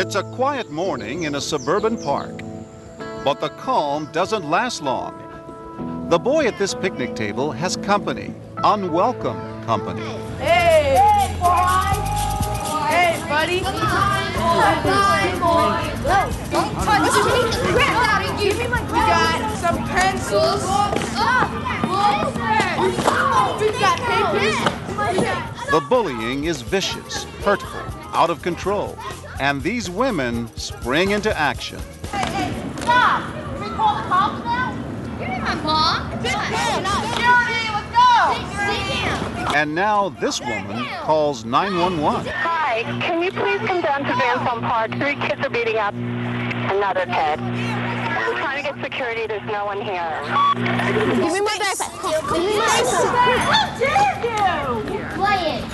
It's a quiet morning in a suburban park. But the calm doesn't last long. The boy at this picnic table has company, unwelcome company. Hey! Hey, boy! Hey, buddy! Don't touch me! Give me my glasses! We got some pencils. We've got papers. The bullying is vicious, hurtful, out of control. And these women spring into action. Hey, stop! Can we call the cops now? You're not my mom. Security, let's go! And now this woman calls 911. Hi, can you please come down to Vanson Park? 3 kids are beating up another kid. We're trying to get security. There's no one here. Give me my backpack. How dare you! You're playing.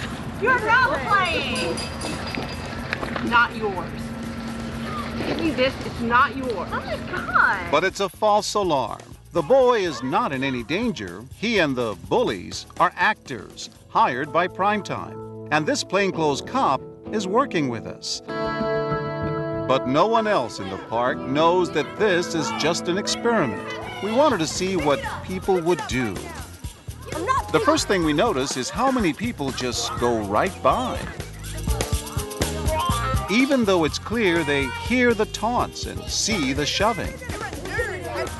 You're not playing! Not yours. Give me this, it's not yours. Oh my God! But it's a false alarm. The boy is not in any danger. He and the bullies are actors hired by Primetime. And this plainclothes cop is working with us. But no one else in the park knows that this is just an experiment. We wanted to see what people would do. The first thing we notice is how many people just go right by. Even though it's clear they hear the taunts and see the shoving.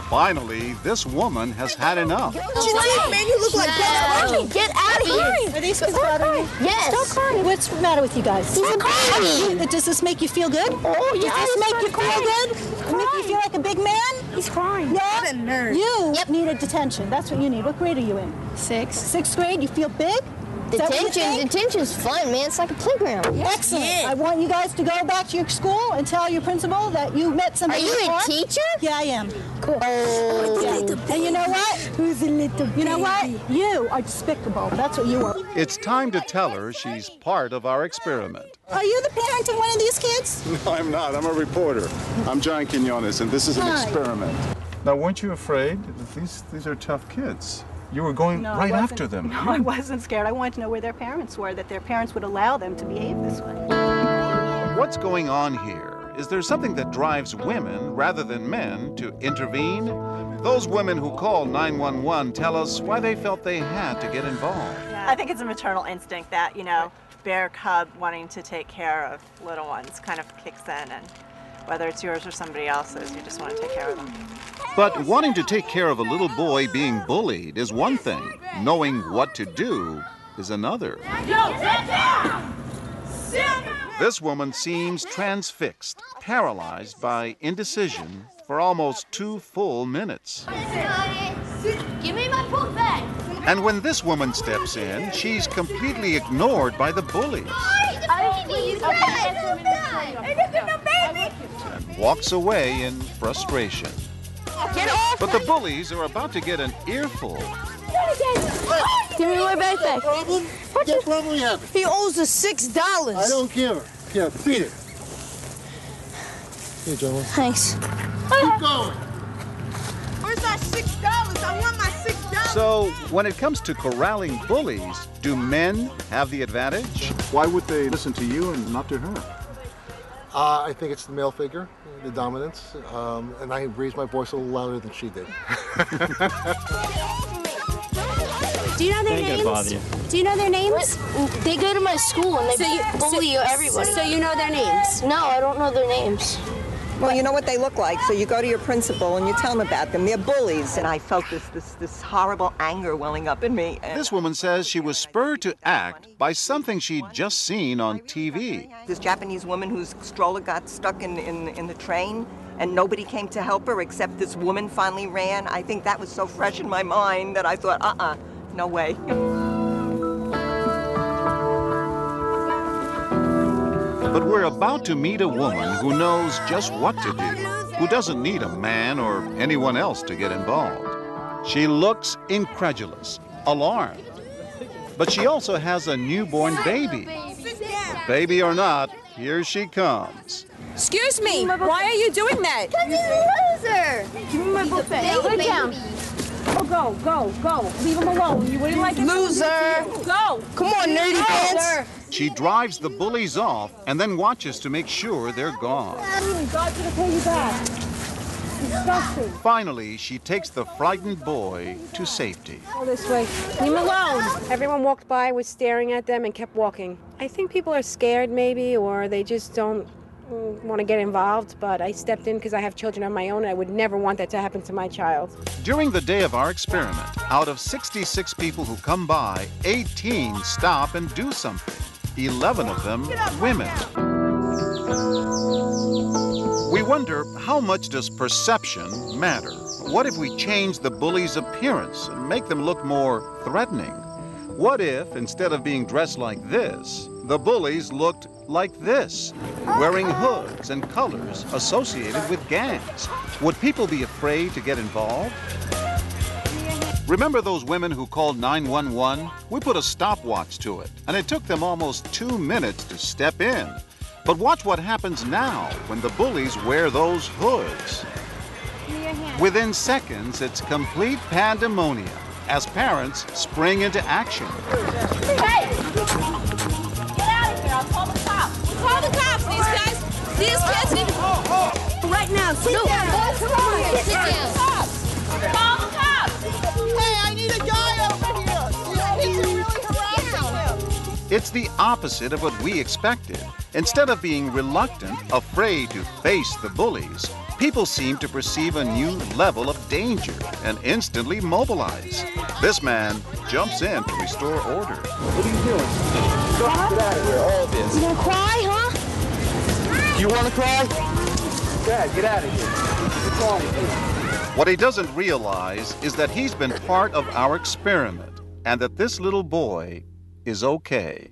Finally, this woman has had enough. What you think, man? You look like that. Get out of here! Are these kids bothering you? Yes. Stop crying. What's the matter with you guys? He's crying. Does this make you feel good? Oh, yeah. Does this make you feel good? Make you feel like a big man? He's crying. Yeah? What a nerd. You need a detention. That's what you need. What grade are you in? 6. 6th grade? You feel big? Detention's fun, man. It's like a playground. Excellent. I want you guys to go back to your school and tell your principal that you met Are somebody you a before. teacher? Yeah, I am. Cool. Yeah. And you know what? Who's a little You know what? You are despicable. That's what you are. It's time to tell her she's part of our experiment. Are you the parent of one of these kids? No, I'm not. I'm a reporter. I'm John Quinones, and this is an experiment. Now, weren't you afraid? These are tough kids. You were going right after them. No, I wasn't scared. I wanted to know where their parents were, that their parents would allow them to behave this way. What's going on here? Is there something that drives women rather than men to intervene? Those women who call 911 tell us why they felt they had to get involved. I think it's a maternal instinct that, bear cub wanting to take care of little ones kind of kicks in, and whether it's yours or somebody else's, you just want to take care of them. But wanting to take care of a little boy being bullied is one thing. Knowing what to do is another. This woman seems transfixed, paralyzed by indecision for almost 2 full minutes. Give me my book bag. And when this woman steps in, she's completely ignored by the bullies and walks away in frustration. Get off! But the bullies are about to get an earful. Give me my backpack. Problem? What problem you have? He owes us $6. I don't care. Here, beat it. Here, gentlemen. Thanks. Keep going. Where's that $6? I want my $6. So, when it comes to corralling bullies, do men have the advantage? Why would they listen to you and not to her? I think it's the male figure, the dominance, and I raised my voice a little louder than she did. Do you know their names? Do you know their names? They go to my school and they bully everybody. So you know their names? No, I don't know their names. Well, you know what they look like, so you go to your principal and you tell them about them. They're bullies. And I felt this horrible anger welling up in me. This woman says she was spurred to act by something she'd just seen on TV. This Japanese woman whose stroller got stuck in the train, and nobody came to help her except this woman finally ran. I think that was so fresh in my mind that I thought, no way. But we're about to meet a woman who knows just what to do, who doesn't need a man or anyone else to get involved. She looks incredulous, alarmed. But she also has a newborn baby. But baby or not, here she comes. Excuse me, why are you doing that? Because he's a loser. Give me my book bag. Lay down. Oh, go. Leave him alone. You wouldn't like it. Loser. Go. Come on, nerdy pants. She drives the bullies off and then watches to make sure they're gone. God's gonna pay you back. Disgusting. Finally, she takes the frightened boy to safety. Go this way. Leave him alone. Everyone walked by, was staring at them, and kept walking. I think people are scared, maybe, or they just don't want to get involved, but I stepped in because I have children of my own, and I would never want that to happen to my child. During the day of our experiment, out of 66 people who come by, 18 stop and do something. 11 of them women. We wonder, how much does perception matter? What if we change the bully's appearance and make them look more threatening? What if, instead of being dressed like this, the bullies looked like this, wearing hoods and colors associated with gangs? Would people be afraid to get involved? Remember those women who called 911? We put a stopwatch to it, and it took them almost 2 minutes to step in. But watch what happens now when the bullies wear those hoods. Within seconds, it's complete pandemonium as parents spring into action. Hey! Get out of here. I'll call the cops. Call the cops. These kids need to... Right now. Sit down. What's wrong? Sit down. Call the cops. Hey, I need a guy over here. These kids are really harassing him. It's the opposite of what we expected. Instead of being reluctant, afraid to face the bullies, people seem to perceive a new level of danger and instantly mobilize. This man jumps in to restore order. What are you doing? Get out of here, all of this. You gonna cry, huh? You want to cry? Dad, get out of here. What's wrong with you? What he doesn't realize is that he's been part of our experiment and that this little boy is okay.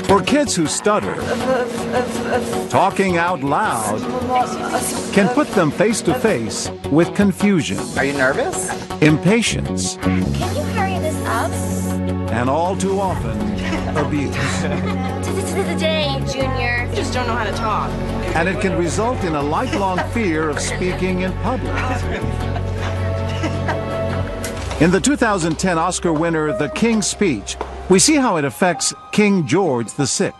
For kids who stutter, talking out loud can put them face to face with confusion. Are you nervous? Impatience. Can you hurry this up? And all too often, abuse. To the day, Junior. You just don't know how to talk. And it can result in a lifelong fear of speaking in public. In the 2010 Oscar winner, The King's Speech, we see how it affects King George VI.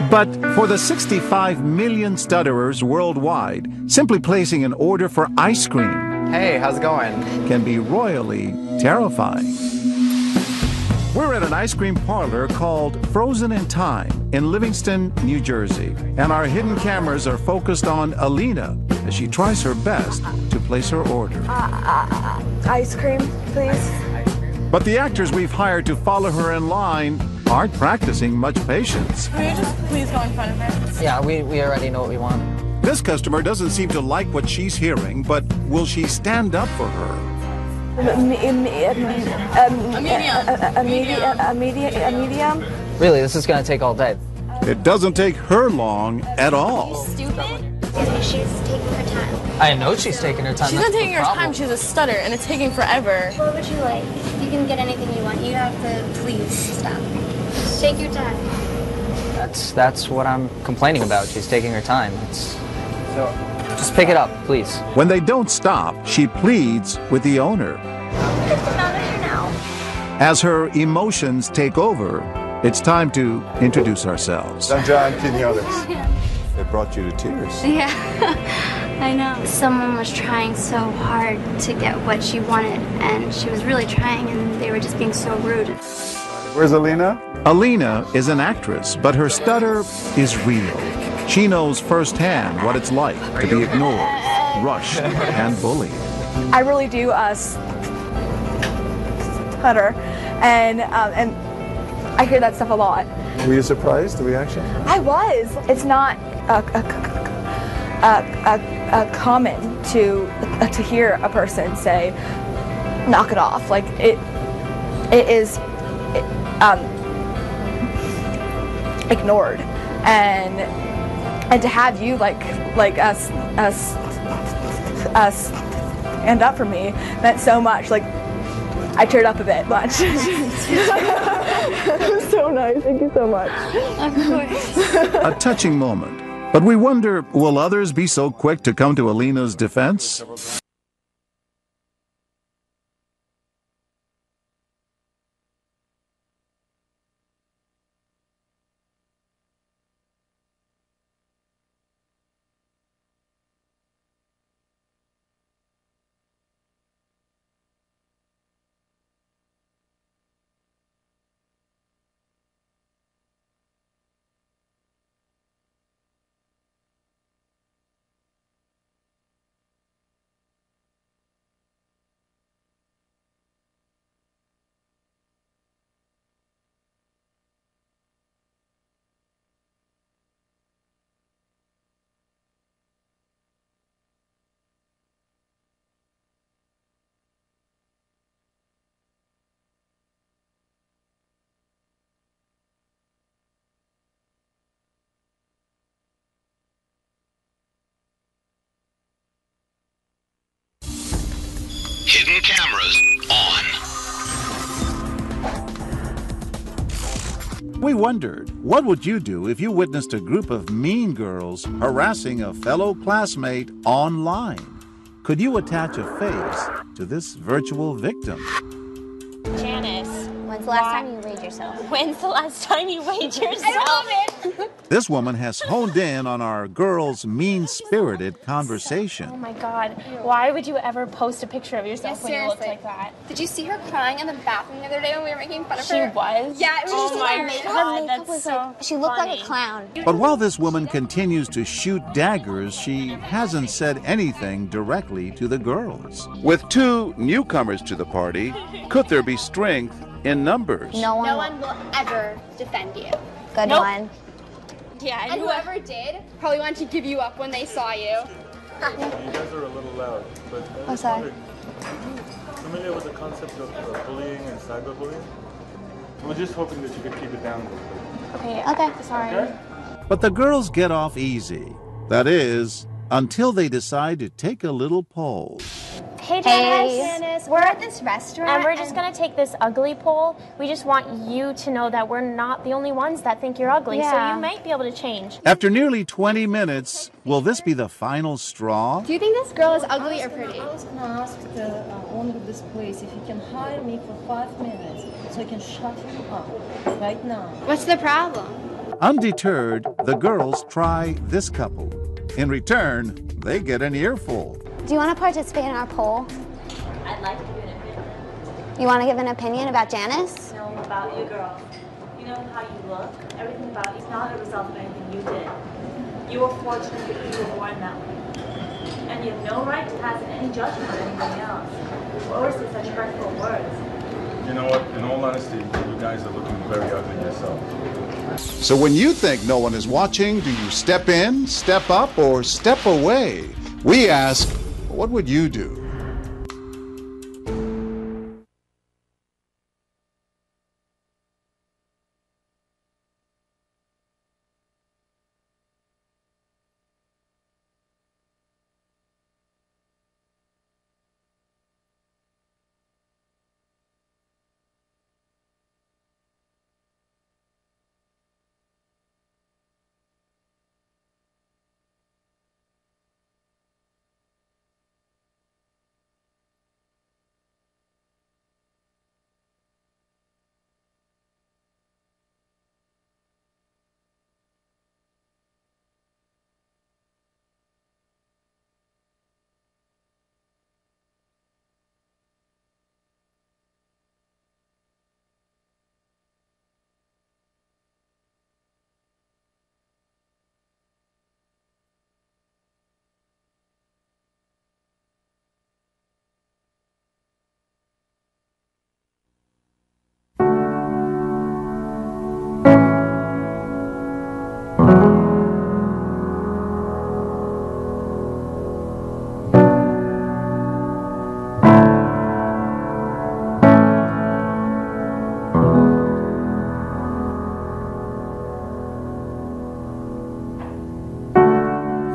But for the 65 million stutterers worldwide, simply placing an order for ice cream, hey, how's it going? Can be royally terrifying. We're at an ice cream parlor called Frozen in Time in Livingston, New Jersey, and our hidden cameras are focused on Alina as she tries her best to place her order. Ice cream, please. But the actors we've hired to follow her in line aren't practicing much patience. Can you just please go in front of her? Yeah, we already know what we want. This customer doesn't seem to like what she's hearing, but will she stand up for her? A medium? Really, this is going to take all day. It doesn't take her long at all. Stupid? She's taking her time. I know she's taking her time. She's not taking her time, she's a stutter, and it's taking forever. What would you like? You can get anything you want. You have to please stop. Take your time. That's what I'm complaining about. She's taking her time. So just pick it up, please. When they don't stop, she pleads with the owner. Just another now. As her emotions take over, it's time to introduce ourselves. I'm John Quinones. It brought you to tears. Yeah. I know. Someone was trying so hard to get what she wanted, and she was really trying, and they were just being so rude. Where's Alina? Alina is an actress, but her stutter is real. She knows firsthand what it's like to be ignored, rushed, and bullied. I really do stutter, and I hear that stuff a lot. Were you surprised, the reaction? I was. It's not common to hear a person say, "Knock it off." Like it is ignored, and to have you like us stand up for me meant so much. Like I teared up a bit, but it was so nice. Thank you so much. Of course. A touching moment. But we wonder, will others be so quick to come to Alina's defense? Hidden cameras on. We wondered, what would you do if you witnessed a group of mean girls harassing a fellow classmate online? Could you attach a face to this virtual victim? Janice. When's the last time you weighed yourself? When's the last time you weighed yourself? I love it! This woman has honed in on our girls' mean-spirited conversation. Oh my God. Why would you ever post a picture of yourself when you look seriously. like that? Did you see her crying in the bathroom the other day when we were making fun of her? She was? Yeah, it was Oh just my her makeup. God, Her makeup that's was so like, she looked like funny. a clown. But while this woman continues to shoot daggers, she hasn't said anything directly to the girls. With two newcomers to the party, could there be strength in numbers? No one will ever defend you. Good Nope. one. Yeah, And whoever did probably wanted to give you up when they saw you. You guys are a little loud, but I'm sorry. are you familiar with the concept of bullying and cyberbullying? We're just hoping that you could keep it down a little bit. Okay, sorry. Okay? But the girls get off easy. That is, until they decide to take a little poll. Hey, Janice. Janice, we're at this restaurant. And we're just going to take this ugly poll. We just want you to know that we're not the only ones that think you're ugly, so Yeah. you might be able to change. After nearly 20 minutes, will this be the final straw? Do you think this girl is ugly or pretty? I was going to ask the owner of this place if you can hire me for 5 minutes so I can shut you up right now. What's the problem? Undeterred, the girls try this couple. In return, they get an earful. Do you want to participate in our poll? I'd like to give an opinion. You want to give an opinion about Janice? No, about you, girl. You know how you look? Everything about you is not a result of anything you did. You were fortunate that you were born that way. And you have no right to pass any judgment on anybody else. Or say such hurtful words. You know what? In all honesty, you guys are looking very ugly yourself. So when you think no one is watching, do you step in, step up, or step away? We ask, what would you do?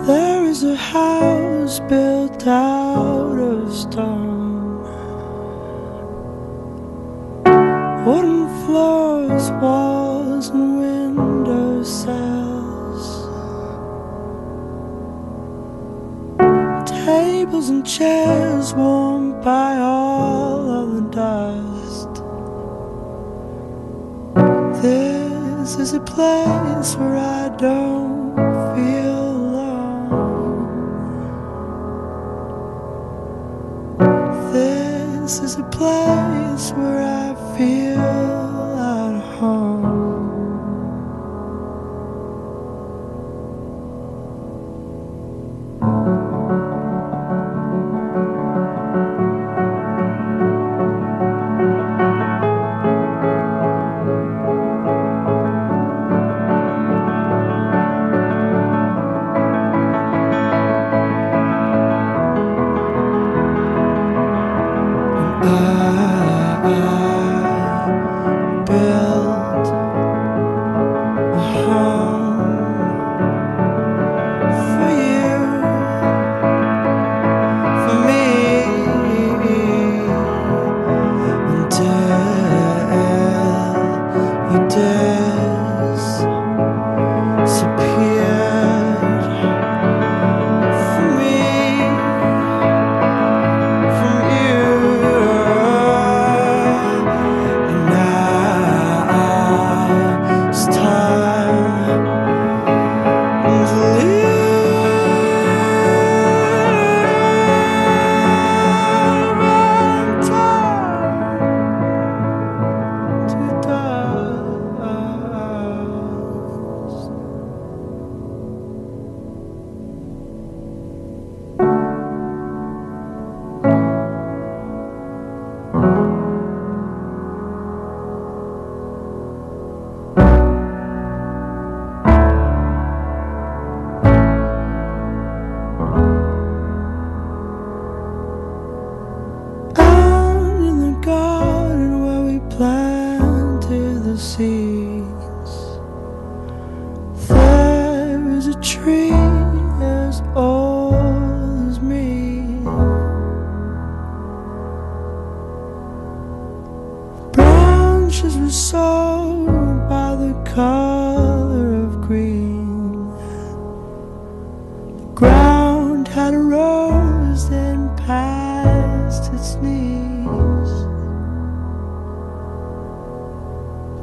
There is a house built out of stone, wooden floors, walls and window sills, tables and chairs warmed by all of the dust. This is a place where I don't feel alone. This is a place where I feel at home.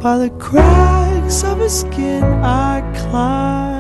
By the cracks of his skin I climb.